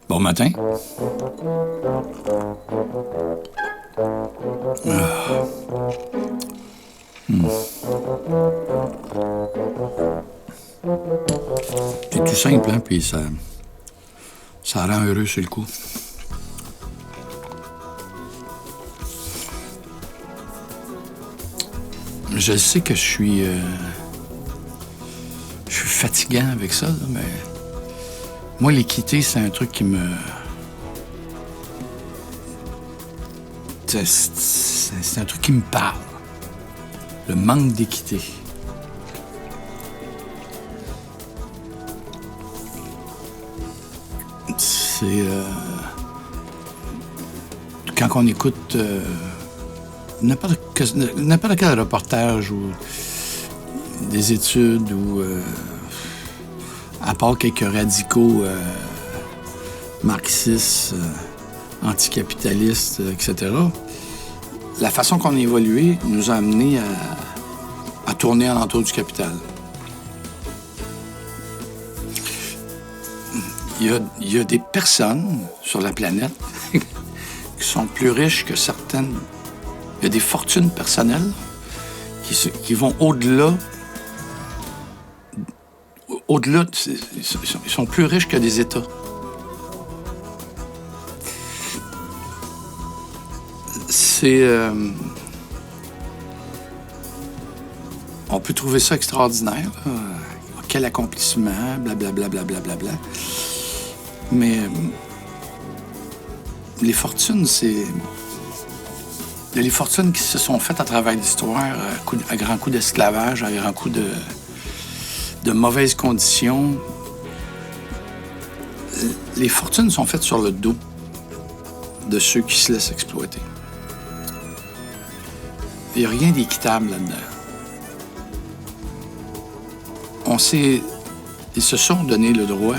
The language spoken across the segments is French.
Bon matin. C'est tout simple, hein, puis ça rend heureux sur le coup. Je sais que je suis fatigant avec ça, là, mais moi, l'équité, c'est un truc qui me... C'est un truc qui me parle. Le manque d'équité. C'est... Quand on écoute n'importe quel reportage ou des études ou... à part quelques radicaux marxistes, anticapitalistes, etc., la façon qu'on a évolué nous a amené à tourner alentour du capital. Il y a des personnes sur la planète qui sont plus riches que certaines. Il y a des fortunes personnelles qui vont au-delà. Ils sont plus riches que des États. On peut trouver ça extraordinaire. Là. Quel accomplissement, blablabla, blablabla. Mais les fortunes, c'est... Il y a les fortunes qui se sont faites à travers l'histoire, à grands coups d'esclavage, à grands coups de mauvaises conditions. Les fortunes sont faites sur le dos de ceux qui se laissent exploiter. Il n'y a rien d'équitable là-dedans. Ils se sont donné le droit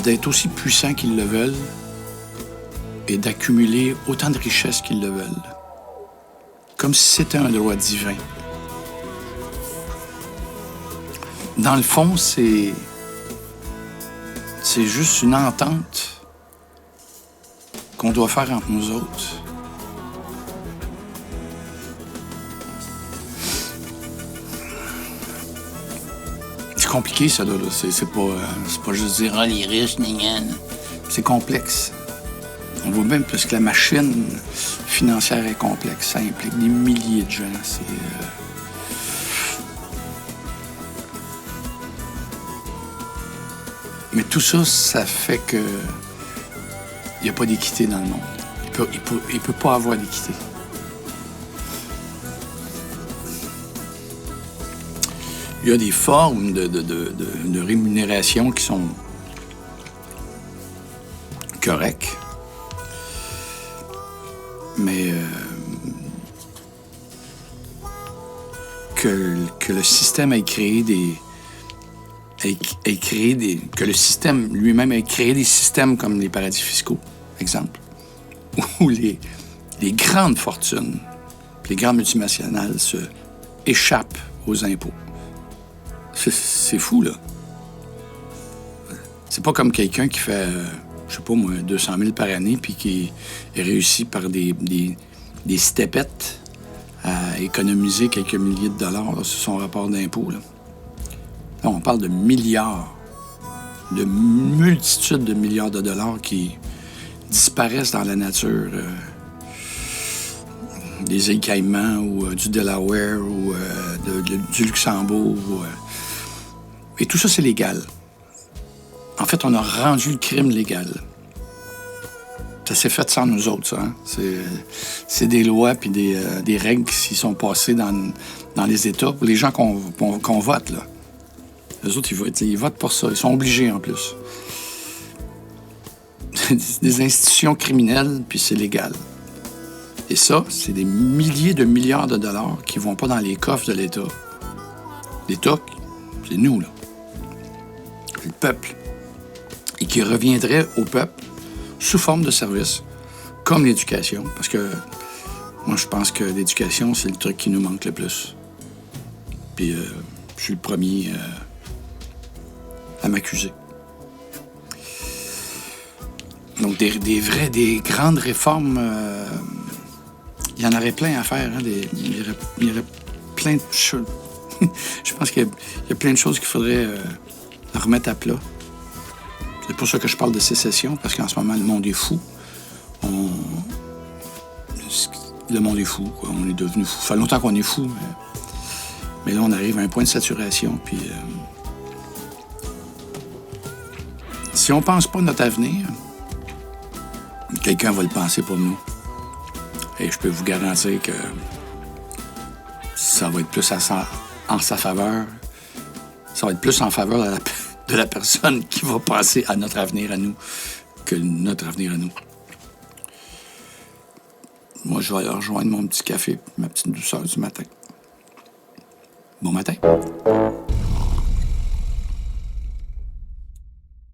d'être aussi puissants qu'ils le veulent et d'accumuler autant de richesses qu'ils le veulent. Comme si c'était un droit divin. Dans le fond, c'est juste une entente qu'on doit faire entre nous autres. C'est compliqué, ça, là. C'est pas juste dire « Ah, les riches, gna. C'est complexe. On voit même parce que la machine financière est complexe. Ça implique des milliers de gens. Mais tout ça, ça fait que il n'y a pas d'équité dans le monde. Il peut pas avoir d'équité. Il y a des formes de rémunération qui sont correctes. Mais que le système ait créé que le système lui-même ait créé des systèmes comme les paradis fiscaux, exemple, où les grandes fortunes, les grandes multinationales se échappent aux impôts. C'est fou, là. C'est pas comme quelqu'un qui fait, je sais pas moi, 200 000 par année puis qui réussit par des stepettes à économiser quelques milliers de dollars là, sur son rapport d'impôt, là. Là, on parle de milliards, de multitudes de milliards de dollars qui disparaissent dans la nature des îles Caïmans ou du Delaware ou du Luxembourg. Et tout ça, c'est légal. En fait, on a rendu le crime légal. Ça s'est fait sans nous autres, ça. Hein? C'est des lois puis des règles qui sont passées dans les États pour les gens qu'on vote, là. Eux autres, ils votent pour ça. Ils sont obligés, en plus. C'est des institutions criminelles, puis c'est légal. Et ça, c'est des milliers de milliards de dollars qui vont pas dans les coffres de l'État. L'État, c'est nous, là. C'est le peuple. Et qui reviendrait au peuple sous forme de services, comme l'éducation. Parce que moi, je pense que l'éducation, c'est le truc qui nous manque le plus. Puis, je suis le premier à m'accuser. Donc, des grandes réformes, il y en aurait plein à faire. Hein, il y aurait plein de choses. Je pense qu'il y a plein de choses qu'il faudrait remettre à plat. C'est pour ça que je parle de sécession, parce qu'en ce moment, le monde est fou. Le monde est fou, quoi. On est devenu fou. Ça fait longtemps qu'on est fou, mais là, on arrive à un point de saturation. Puis, si on ne pense pas à notre avenir, quelqu'un va le penser pour nous. Et je peux vous garantir que ça va être plus en sa faveur. Ça va être plus en faveur de la personne qui va penser à notre avenir à nous que notre avenir à nous. Moi, je vais aller rejoindre mon petit café, ma petite douceur du matin. Bon matin.